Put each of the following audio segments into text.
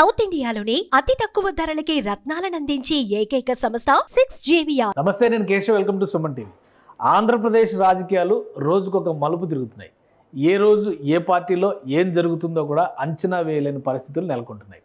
South ఇండియాలోనే అతి తక్కువ ధరలకి రత్నాలనందించే ఏకైక సంస్థ 6JVR. నమస్తే, నేను Keshav. Welcome to Suman TV. Andhra Pradesh రాజకీయాలు రోజుకొక మలుపు తిరుగుతున్నాయి. ఏ రోజు ఏ పార్టీలో ఏం జరుగుతుందో కూడా అంచనా వేయలేని పరిస్థితులు నెలకొంటున్నాయి.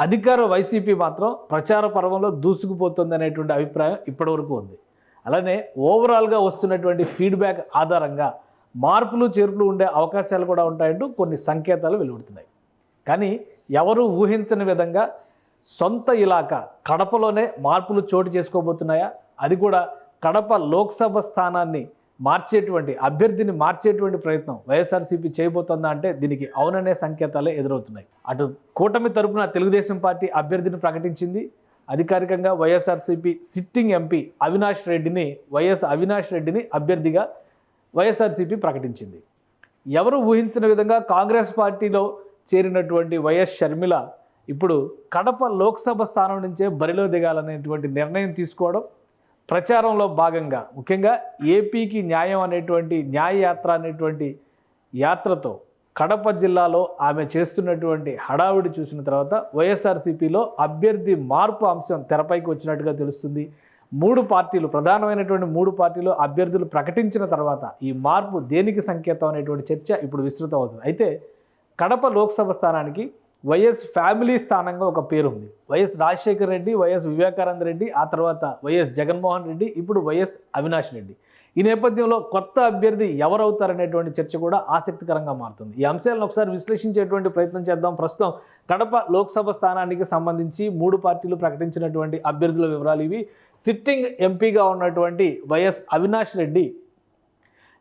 అధికార వైసీపీ మాత్రం ప్రచార పర్వంలో దూసుకుపోతుంది అనేటువంటి అభిప్రాయం ఇప్పటివరకు ఉంది. అలానే ఓవరాల్గా వస్తున్నటువంటి ఫీడ్బ్యాక్ ఆధారంగా మార్పులు చేర్పులు ఉండే అవకాశాలు కూడా ఉంటాయంటూ కొన్ని సంకేతాలు వెలువడుతున్నాయి. కానీ ఎవరు ఊహించని విధంగా సొంత ఇలాకా కడపలోనే మార్పులు చోటు చేసుకోబోతున్నాయా? అది కూడా కడప లోక్సభ స్థానాన్ని మార్చేటువంటి అభ్యర్థిని మార్చేటువంటి ప్రయత్నం వైఎస్ఆర్సీపీ చేయబోతుందా అంటే దీనికి అవుననే సంకేతాలే ఎదురవుతున్నాయి. అటు కూటమి తరపున తెలుగుదేశం పార్టీ అభ్యర్థిని ప్రకటించింది. అధికారికంగా YSRCP sitting MP YS Avinash రెడ్డిని అభ్యర్థిగా వైఎస్ఆర్సీపీ ప్రకటించింది. ఎవరు ఊహించిన విధంగా కాంగ్రెస్ పార్టీలో చేరినటువంటి వైఎస్ షర్మిల ఇప్పుడు కడప లోక్సభ స్థానం నుంచే బరిలో దిగాలనేటువంటి నిర్ణయం తీసుకోవడం, ప్రచారంలో భాగంగా ముఖ్యంగా ఏపీకి న్యాయం అనేటువంటి న్యాయ యాత్ర అనేటువంటి యాత్రతో కడప జిల్లాలో ఆమె చేస్తున్నటువంటి హడావిడి చూసిన తర్వాత వైఎస్ఆర్సీపీలో అభ్యర్థి మార్పు అంశం తెరపైకి వచ్చినట్టుగా తెలుస్తుంది. ప్రధానమైనటువంటి మూడు పార్టీలు అభ్యర్థులు ప్రకటించిన తర్వాత ఈ మార్పు దేనికి సంకేతం అనేటువంటి చర్చ ఇప్పుడు విస్తృతం అవుతుంది. అయితే కడప లోక్సభ స్థానానికి వైఎస్ ఫ్యామిలీ స్థానంగా ఒక పేరు ఉంది. వైఎస్ రాజశేఖర్ రెడ్డి, వైఎస్ వివేకానంద రెడ్డి, ఆ తర్వాత వైఎస్ జగన్మోహన్ రెడ్డి, ఇప్పుడు వైఎస్ అవినాష్ రెడ్డి. ఈ నేపథ్యంలో కొత్త అభ్యర్థి ఎవరవుతారనేటువంటి చర్చ కూడా ఆసక్తికరంగా మారుతుంది. ఈ అంశాలను ఒకసారి విశ్లేషించేటువంటి ప్రయత్నం చేద్దాం. ప్రస్తుతం కడప లోక్సభ స్థానానికి సంబంధించి మూడు పార్టీలు ప్రకటించినటువంటి అభ్యర్థుల వివరాలు ఇవి. సిట్టింగ్ ఎంపీగా ఉన్నటువంటి వైఎస్ అవినాష్ రెడ్డి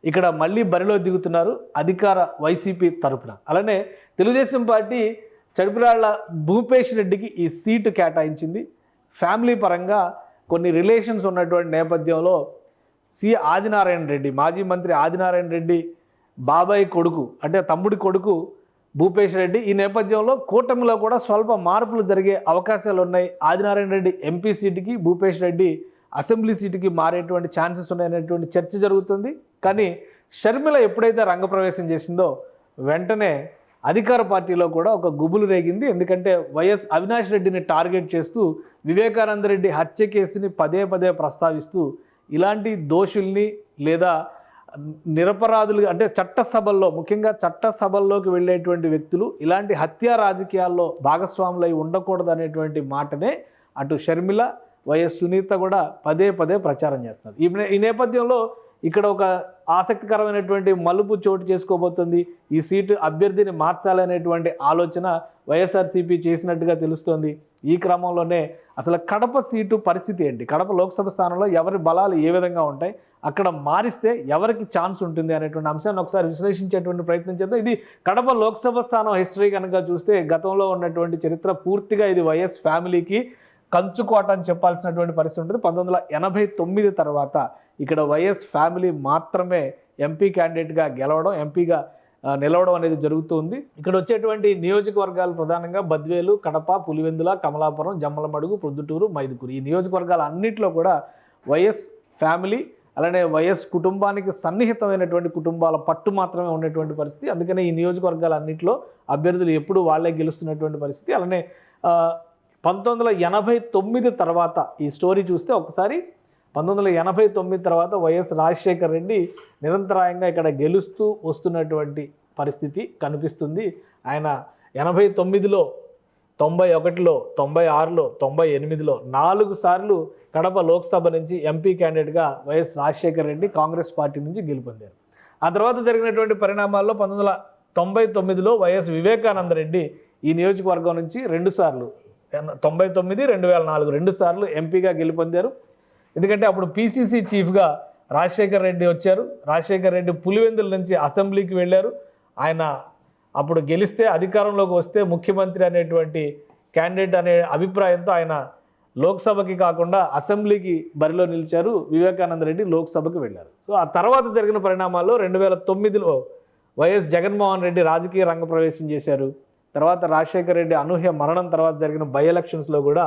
ఇక్కడ మళ్ళీ బరిలో దిగుతున్నారు అధికార వైసీపీ తరపున. అలానే తెలుగుదేశం పార్టీ చడుపురాళ్ల భూపేష్ రెడ్డికి ఈ సీటు కేటాయించింది. ఫ్యామిలీ పరంగా కొన్ని రిలేషన్స్ ఉన్నటువంటి నేపథ్యంలో ఆదినారాయణ రెడ్డి, మాజీ మంత్రి ఆదినారాయణ రెడ్డి బాబాయ్ కొడుకు, అంటే తమ్ముడి కొడుకు భూపేష్ రెడ్డి. ఈ నేపథ్యంలో కూటమిలో కూడా స్వల్ప మార్పులు జరిగే అవకాశాలు ఉన్నాయి. ఆదినారాయణ రెడ్డి ఎంపీ సీటుకి, భూపేష్ రెడ్డి అసెంబ్లీ సీటుకి మారేటువంటి ఛాన్సెస్ ఉన్నాయనేటువంటి చర్చ జరుగుతుంది. కానీ షర్మిల ఎప్పుడైతే రంగప్రవేశం చేసిందో వెంటనే అధికార పార్టీలో కూడా ఒక గుబులు రేగింది. ఎందుకంటే వైఎస్ అవినాష్ రెడ్డిని టార్గెట్ చేస్తూ వివేకానంద రెడ్డి హత్య కేసుని పదే పదే ప్రస్తావిస్తూ ఇలాంటి దోషుల్ని లేదా నిరపరాధులు అంటే చట్టసభల్లో, ముఖ్యంగా చట్టసభల్లోకి వెళ్ళేటువంటి వ్యక్తులు ఇలాంటి హత్యా రాజకీయాల్లో భాగస్వాములై ఉండకూడదు అనేటువంటి మాటనే అటు షర్మిల, వైఎస్ సునీత కూడా పదే పదే ప్రచారం చేస్తున్నారు. ఈ నేపథ్యంలో ఇక్కడ ఒక ఆసక్తికరమైనటువంటి మలుపు చోటు చేసుకోబోతుంది. ఈ సీటు అభ్యర్థిని మార్చాలనేటువంటి ఆలోచన వైఎస్ఆర్సీపీ చేసినట్టుగా తెలుస్తోంది. ఈ క్రమంలోనే అసలు కడప సీటు పరిస్థితి ఏంటి, కడప లోక్సభ స్థానంలో ఎవరి బలాలు ఏ విధంగా ఉంటాయి, అక్కడ మారిస్తే ఎవరికి ఛాన్స్ ఉంటుంది అనేటువంటి అంశాన్ని ఒకసారి విశ్లేషించేటువంటి ప్రయత్నం చేద్దాం. ఇది కడప లోక్సభ స్థానం హిస్టరీ కనుక చూస్తే గతంలో ఉన్నటువంటి చరిత్ర పూర్తిగా ఇది వైఎస్ ఫ్యామిలీకి కంచుకోట అని చెప్పాల్సినటువంటి పరిస్థితి ఉంటుంది. 1989 తర్వాత ఇక్కడ వైఎస్ ఫ్యామిలీ మాత్రమే ఎంపీ క్యాండిడేట్గా ఎంపీగా నిలవడం అనేది జరుగుతుంది. ఇక్కడ వచ్చేటువంటి నియోజకవర్గాలు ప్రధానంగా బద్వేలు, కడప, పులివెందుల, కమలాపురం, జమ్మలమడుగు, ప్రొద్దుటూరు, మైదుకూరు. ఈ నియోజకవర్గాల అన్నింటిలో కూడా వైఎస్ ఫ్యామిలీ అలానే వైఎస్ కుటుంబానికి సన్నిహితమైనటువంటి కుటుంబాల పట్టు మాత్రమే ఉన్నటువంటి పరిస్థితి. అందుకనే ఈ నియోజకవర్గాల అన్నింటిలో అభ్యర్థులు ఎప్పుడు వాళ్లే గెలుస్తున్నటువంటి పరిస్థితి. అలానే 1989 తర్వాత ఈ స్టోరీ చూస్తే ఒకసారి 1989 తర్వాత వైఎస్ రాజశేఖర్ రెడ్డి నిరంతరాయంగా ఇక్కడ గెలుస్తూ వస్తున్నటువంటి పరిస్థితి కనిపిస్తుంది. ఆయన 89లో, 91లో, 96లో, 98లో 4 సార్లు కడప లోక్సభ నుంచి MP క్యాండిడేట్గా YS Rajasekhar Reddy Congress party నుంచి గెలుపొందారు. ఆ తర్వాత జరిగినటువంటి పరిణామాల్లో 1999లో వైఎస్ వివేకానంద రెడ్డి ఈ నియోజకవర్గం నుంచి 2 సార్లు 99, 2004 2 సార్లు ఎంపీగా గెలుపొందారు. ఎందుకంటే అప్పుడు పీసీసీ చీఫ్గా రాజశేఖర్ రెడ్డి వచ్చారు. రాజశేఖర్ రెడ్డి పులివెందుల నుంచి అసెంబ్లీకి వెళ్ళారు. ఆయన అప్పుడు గెలిస్తే, అధికారంలోకి వస్తే ముఖ్యమంత్రి అనేటువంటి క్యాండిడేట్ అనే అభిప్రాయంతో ఆయన లోక్సభకి కాకుండా అసెంబ్లీకి బరిలో నిలిచారు. వివేకానంద రెడ్డి లోక్సభకి వెళ్ళారు. సో ఆ తర్వాత జరిగిన పరిణామాల్లో 2009లో వైఎస్ జగన్మోహన్ రెడ్డి రాజకీయ రంగ ప్రవేశం చేశారు. తర్వాత రాజశేఖర్ రెడ్డి అనూహ్య మరణం తర్వాత జరిగిన బై ఎలక్షన్స్లో కూడా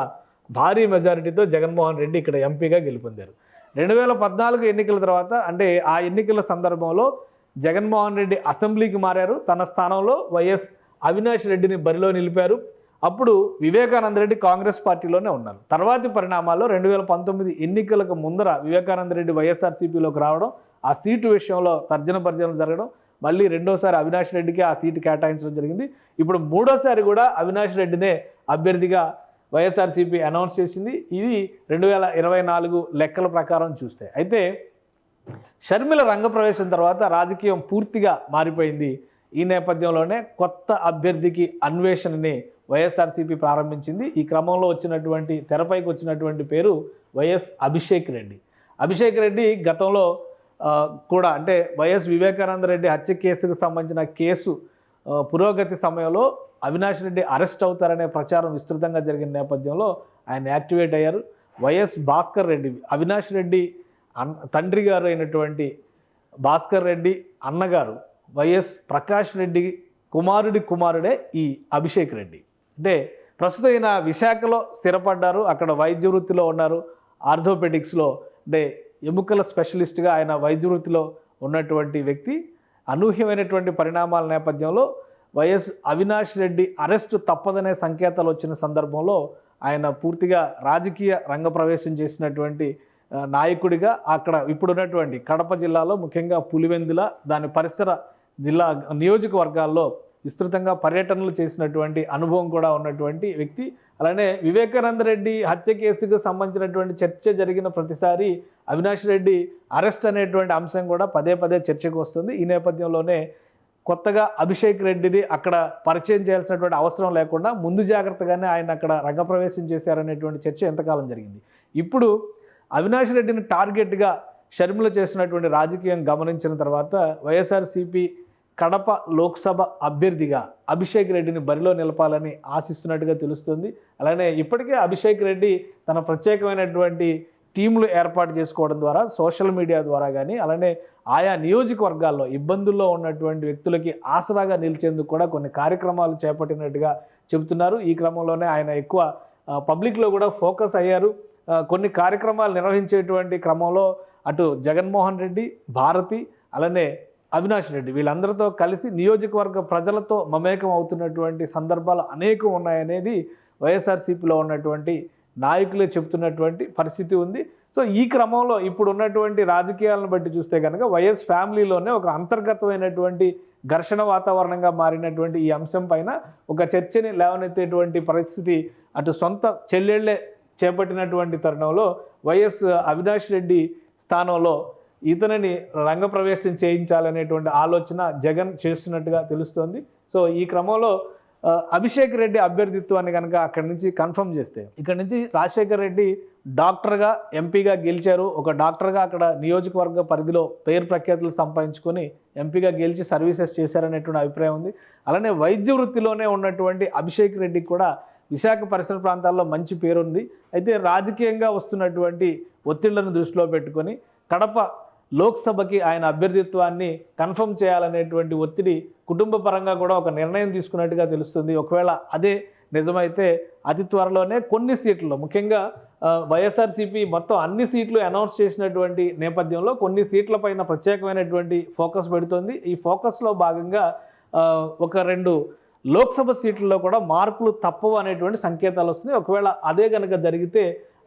భారీ మెజారిటీతో జగన్మోహన్ రెడ్డి ఇక్కడ ఎంపీగా గెలుపొందారు. 2014 ఎన్నికల తర్వాత, అంటే ఆ ఎన్నికల సందర్భంలో జగన్మోహన్ రెడ్డి అసెంబ్లీకి మారారు. తన స్థానంలో వైఎస్ అవినాష్ రెడ్డిని బరిలో నిలిపారు. అప్పుడు వివేకానంద రెడ్డి కాంగ్రెస్ పార్టీలోనే ఉన్నారు. తర్వాతి పరిణామాల్లో 2019 ఎన్నికలకు ముందర వివేకానంద రెడ్డి వైఎస్ఆర్సీపీలోకి రావడం, ఆ సీటు విషయంలో తర్జన భర్జనలు జరగడం, మళ్ళీ రెండోసారి అవినాష్ రెడ్డికి ఆ సీటు కేటాయించడం జరిగింది. ఇప్పుడు మూడోసారి కూడా అవినాష్ రెడ్డినే అభ్యర్థిగా వైఎస్ఆర్సీపీ అనౌన్స్ చేసింది. ఇది 2024 లెక్కల ప్రకారం చూస్తే. అయితే షర్మిల రంగప్రవేశం తర్వాత రాజకీయం పూర్తిగా మారిపోయింది. ఈ నేపథ్యంలోనే కొత్త అభ్యర్థికి అన్వేషణని వైఎస్ఆర్సీపీ ప్రారంభించింది. ఈ క్రమంలో వచ్చినటువంటి తెరపైకి వచ్చినటువంటి పేరు వైఎస్ అభిషేక్ రెడ్డి. అభిషేక్ రెడ్డి గతంలో కూడా అంటే వైఎస్ వివేకానంద రెడ్డి హత్య కేసుకు సంబంధించిన కేసు పురోగతి సమయంలో అవినాష్ రెడ్డి అరెస్ట్ అవుతారనే ప్రచారం విస్తృతంగా జరిగిన నేపథ్యంలో ఆయన యాక్టివేట్ అయ్యారు. వైఎస్ భాస్కర్ రెడ్డి, అవినాష్ రెడ్డి తండ్రి గారు అయినటువంటి భాస్కర్ రెడ్డి అన్నగారు వైఎస్ ప్రకాష్ రెడ్డి కుమారుడే ఈ అభిషేక్ రెడ్డి. అంటే ప్రస్తుతం ఈయన విశాఖలో స్థిరపడ్డారు, అక్కడ వైద్య వృత్తిలో ఉన్నారు. ఆర్థోపెడిక్స్లో అంటే ఎముకల స్పెషలిస్ట్గా ఆయన వైద్య వృత్తిలో ఉన్నటువంటి వ్యక్తి. అనూహ్యమైనటువంటి పరిణామాల నేపథ్యంలో వైఎస్ అవినాష్ రెడ్డి అరెస్టు తప్పదనే సంకేతాలు వచ్చిన సందర్భంలో ఆయన పూర్తిగా రాజకీయ రంగప్రవేశం చేసినటువంటి నాయకుడిగా అక్కడ ఇప్పుడున్నటువంటి కడప జిల్లాలో ముఖ్యంగా పులివెందుల దాని పరిసర జిల్లా నియోజకవర్గాల్లో విస్తృతంగా పర్యటనలు చేసినటువంటి అనుభవం కూడా ఉన్నటువంటి వ్యక్తి. అలానే వివేకానంద రెడ్డి హత్య కేసుకు సంబంధించినటువంటి చర్చ జరిగిన ప్రతిసారి అవినాష్ రెడ్డి అరెస్ట్ అనేటువంటి అంశం కూడా పదే పదే చర్చకు వస్తుంది. ఈ నేపథ్యంలోనే కొత్తగా అభిషేక్ రెడ్డిని అక్కడ పరిచయం చేయాల్సినటువంటి అవసరం లేకుండా ముందు జాగ్రత్తగానే ఆయన అక్కడ రంగప్రవేశం చేశారనేటువంటి చర్చ ఎంతకాలం జరిగింది. ఇప్పుడు అవినాష్ రెడ్డిని టార్గెట్గా షర్మిల చేసినటువంటి రాజకీయం గమనించిన తర్వాత వైఎస్ఆర్సీపీ కడప లోక్సభ అభ్యర్థిగా అభిషేక్ రెడ్డిని బరిలో నిలపాలని ఆశిస్తున్నట్టుగా తెలుస్తుంది. అలానే ఇప్పటికే అభిషేక్ రెడ్డి తన ప్రత్యేకమైనటువంటి టీంలు ఏర్పాటు చేసుకోవడం ద్వారా సోషల్ మీడియా ద్వారా కానీ అలానే ఆయా నియోజకవర్గాల్లో ఇబ్బందుల్లో ఉన్నటువంటి వ్యక్తులకి ఆసరాగా నిలిచేందుకు కూడా కొన్ని కార్యక్రమాలు చేపట్టినట్టుగా చెబుతున్నారు. ఈ క్రమంలోనే ఆయన ఎక్కువ పబ్లిక్లో కూడా ఫోకస్ అయ్యారు. కొన్ని కార్యక్రమాలు నిర్వహించేటువంటి క్రమంలో అటు జగన్మోహన్ రెడ్డి, భారతి అలానే అవినాష్ రెడ్డి వీళ్ళందరితో కలిసి నియోజకవర్గ ప్రజలతో మమేకం అవుతున్నటువంటి సందర్భాలు అనేకం ఉన్నాయనేది వైఎస్ఆర్సీపీలో ఉన్నటువంటి నాయకులే చెప్తున్నటువంటి పరిస్థితి ఉంది. సో ఈ క్రమంలో ఇప్పుడు ఉన్నటువంటి రాజకీయాలను బట్టి చూస్తే కనుక వైఎస్ ఫ్యామిలీలోనే ఒక అంతర్గతమైనటువంటి ఘర్షణ వాతావరణంగా మారినటువంటి ఈ అంశం పైన ఒక చర్చని లేవనెత్తేటువంటి పరిస్థితి అటు సొంత చెల్లెళ్లే చేపట్టినటువంటి తరుణంలో వైఎస్ అవినాష్ రెడ్డి స్థానంలో ఇతనిని రంగప్రవేశం చేయించాలనేటువంటి ఆలోచన జగన్ చేస్తున్నట్టుగా తెలుస్తోంది. సో ఈ క్రమంలో అభిషేక్ రెడ్డి అభ్యర్థిత్వాన్ని కనుక అక్కడి నుంచి కన్ఫర్మ్ చేస్తే ఇక్కడ నుంచి రాజశేఖర్ రెడ్డి డాక్టర్గా ఎంపీగా గెలిచారు. ఒక డాక్టర్గా అక్కడ నియోజకవర్గ పరిధిలో పేరు ప్రఖ్యాతులు సంపాదించుకొని ఎంపీగా గెలిచి సర్వీసెస్ చేశారనేటువంటి అభిప్రాయం ఉంది. అలానే వైద్య వృత్తిలోనే ఉన్నటువంటి అభిషేక్ రెడ్డికి కూడా విశాఖ పరిసర ప్రాంతాల్లో మంచి పేరుంది. అయితే రాజకీయంగా వస్తున్నటువంటి ఒత్తిళ్లను దృష్టిలో పెట్టుకొని కడప లోక్సభకి ఆయన అభ్యర్థిత్వాన్ని కన్ఫర్మ్ చేయాలనేటువంటి ఒత్తిడి కుటుంబ పరంగా కూడా ఒక నిర్ణయం తీసుకున్నట్టుగా తెలుస్తుంది. ఒకవేళ అదే నిజమైతే అతి త్వరలోనే కొన్ని సీట్లలో ముఖ్యంగా వైఎస్ఆర్సీపీ మొత్తం అన్ని సీట్లు అనౌన్స్ చేసినటువంటి నేపథ్యంలో కొన్ని సీట్లపైన ప్రత్యేకమైనటువంటి ఫోకస్ పెడుతుంది. ఈ ఫోకస్లో భాగంగా ఒక 2 లోక్సభ సీట్లలో కూడా మార్పులు తప్పవు అనేటువంటి సంకేతాలు వస్తున్నాయి. ఒకవేళ అదే కనుక జరిగితే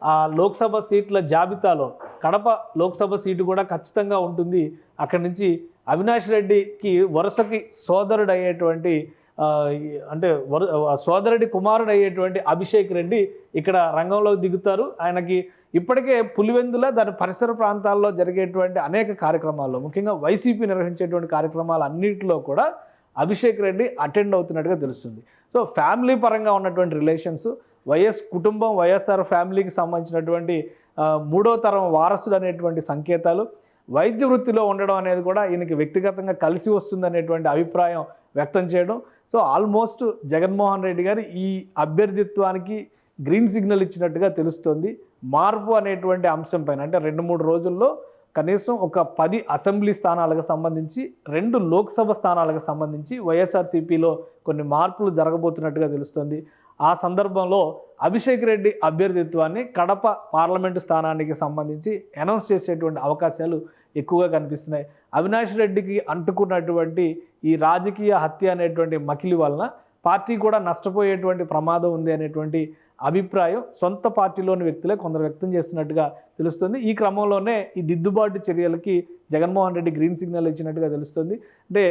ఆ లోక్సభ సీట్ల జాబితాలో కడప లోక్సభ సీటు కూడా ఖచ్చితంగా ఉంటుంది. అక్కడి నుంచి అవినాష్ రెడ్డికి వరుసకి సోదరుడు అయ్యేటువంటి అంటే సోదరుడి కుమారుడు అయ్యేటువంటి అభిషేక్ రెడ్డి ఇక్కడ రంగంలోకి దిగుతారు. ఆయనకి ఇప్పటికే పులివెందుల దాని పరిసర ప్రాంతాల్లో జరిగేటువంటి అనేక కార్యక్రమాల్లో ముఖ్యంగా వైసీపీ నిర్వహించేటువంటి కార్యక్రమాలు అన్నింటిలో కూడా అభిషేక్ రెడ్డి అటెండ్ అవుతున్నట్టుగా తెలుస్తుంది. సో ఫ్యామిలీ పరంగా ఉన్నటువంటి రిలేషన్స్, వైఎస్ కుటుంబం వైఎస్ఆర్ ఫ్యామిలీకి సంబంధించినటువంటి 3వ తరం వారసుడు అనేటువంటి సంకేతాలు, వైద్య వృత్తిలో ఉండడం అనేది కూడా ఈయనకి వ్యక్తిగతంగా కలిసి వస్తుందనేటువంటి అభిప్రాయం వ్యక్తం చేయడం. సో ఆల్మోస్ట్ జగన్మోహన్ రెడ్డి గారు ఈ అభ్యర్థిత్వానికి గ్రీన్ సిగ్నల్ ఇచ్చినట్టుగా తెలుస్తుంది. మార్పు అనేటువంటి అంశం పైన అంటే 2-3 రోజుల్లో కనీసం ఒక 10 అసెంబ్లీ స్థానాలకు సంబంధించి 2 లోక్సభ స్థానాలకు సంబంధించి వైఎస్ఆర్సీపీలో కొన్ని మార్పులు జరగబోతున్నట్టుగా తెలుస్తుంది. ఆ సందర్భంలో అభిషేక్ రెడ్డి అభ్యర్థిత్వాన్ని కడప పార్లమెంటు స్థానానికి సంబంధించి అనౌన్స్ చేసేటువంటి అవకాశాలు ఎక్కువగా కనిపిస్తున్నాయి. అవినాష్ రెడ్డికి అంటుకున్నటువంటి ఈ రాజకీయ హత్య అనేటువంటి మకిలి వలన పార్టీ కూడా నష్టపోయేటువంటి ప్రమాదం ఉంది అనేటువంటి అభిప్రాయం సొంత పార్టీలోని వ్యక్తులే కొందరు వ్యక్తం చేస్తున్నట్టుగా తెలుస్తుంది. ఈ క్రమంలోనే ఈ దిద్దుబాటు చర్యలకి జగన్మోహన్ రెడ్డి గ్రీన్ సిగ్నల్ ఇచ్చినట్టుగా తెలుస్తుంది. అంటే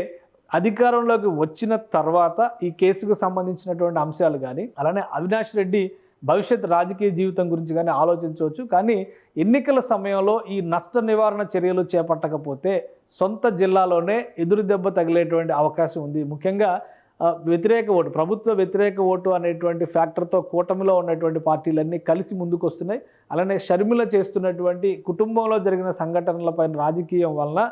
అధికారంలోకి వచ్చిన తర్వాత ఈ కేసుకు సంబంధించినటువంటి అంశాలు కానీ, అలానే అవినాష్ రెడ్డి భవిష్యత్ రాజకీయ జీవితం గురించి కానీ ఆలోచించవచ్చు. కానీ ఎన్నికల సమయంలో ఈ నష్ట నివారణ చర్యలు చేపట్టకపోతే సొంత జిల్లాలోనే ఎదురు దెబ్బ తగిలేటువంటి అవకాశం ఉంది. ముఖ్యంగా వ్యతిరేక ఓటు, ప్రభుత్వ వ్యతిరేక ఓటు అనేటువంటి ఫ్యాక్టర్తో కూటమిలో ఉన్నటువంటి పార్టీలన్నీ కలిసి ముందుకు వస్తున్నాయి. అలానే షర్మిల చేస్తున్నటువంటి కుటుంబంలో జరిగిన సంఘటనలపైన రాజకీయం వలన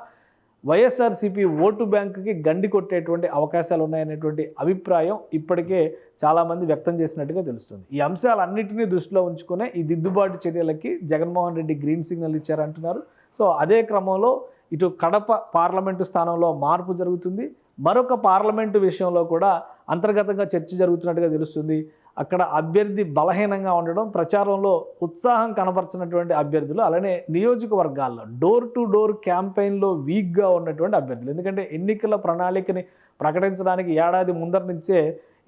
వైఎస్ఆర్సీపీ ఓటు బ్యాంకుకి గండి కొట్టేటువంటి అవకాశాలు ఉన్నాయనేటువంటి అభిప్రాయం ఇప్పటికే చాలామంది వ్యక్తం చేసినట్టుగా తెలుస్తుంది. ఈ అంశాలన్నింటినీ దృష్టిలో ఉంచుకునే ఈ దిద్దుబాటు చర్యలకి జగన్మోహన్ రెడ్డి గ్రీన్ సిగ్నల్ ఇచ్చారంటున్నారు. సో అదే క్రమంలో ఇటు కడప పార్లమెంటు స్థానంలో మార్పు జరుగుతుంది. మరొక పార్లమెంటు విషయంలో కూడా అంతర్గతంగా చర్చ జరుగుతున్నట్టుగా తెలుస్తుంది. అక్కడ అభ్యర్థి బలహీనంగా ఉండడం, ప్రచారంలో ఉత్సాహం కనపరచినటువంటి అభ్యర్థులు, అలానే నియోజకవర్గాల్లో డోర్ టు డోర్ క్యాంపెయిన్లో వీక్గా ఉన్నటువంటి అభ్యర్థులు. ఎందుకంటే ఎన్నికల ప్రణాళికని ప్రకటించడానికి ఏడాది ముందర నుంచే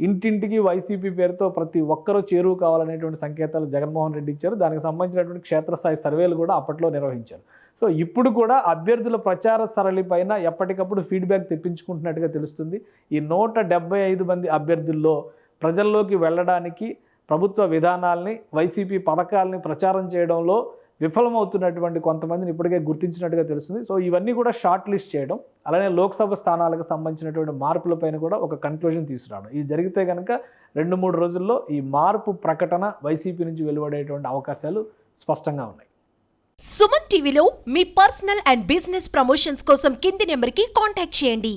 ఇంటింటికి వైసీపీ పేరుతో ప్రతి ఒక్కరూ చేరువు కావాలనేటువంటి సంకేతాలు జగన్మోహన్ రెడ్డి ఇచ్చారు. దానికి సంబంధించినటువంటి క్షేత్రస్థాయి సర్వేలు కూడా అప్పట్లో నిర్వహించారు. సో ఇప్పుడు కూడా అభ్యర్థుల ప్రచార సరళి పైన ఎప్పటికప్పుడు ఫీడ్బ్యాక్ తెప్పించుకుంటున్నట్టుగా తెలుస్తుంది. ఈ 175 మంది అభ్యర్థుల్లో ప్రజల్లోకి వెళ్ళడానికి, ప్రభుత్వ విధానాల్ని, వైసీపీ పథకాలని ప్రచారం చేయడంలో విఫలమవుతున్నటువంటి కొంతమందిని ఇప్పటికే గుర్తించినట్టుగా తెలుస్తుంది. సో ఇవన్నీ కూడా షార్ట్ లిస్ట్ చేయడం, అలానే లోక్సభ స్థానాలకు సంబంధించినటువంటి మార్పులపైన కూడా ఒక కన్క్లూజన్ తీసుకురావడం, ఇది జరిగితే కనుక 2-3 రోజుల్లో ఈ మార్పు ప్రకటన వైసీపీ నుంచి వెలువడేటువంటి అవకాశాలు స్పష్టంగా ఉన్నాయి. సుమన్ టీవీలో మీ పర్సనల్ అండ్ బిజినెస్ ప్రమోషన్స్ కోసం కింది నెంబర్కి కాంటాక్ట్ చేయండి.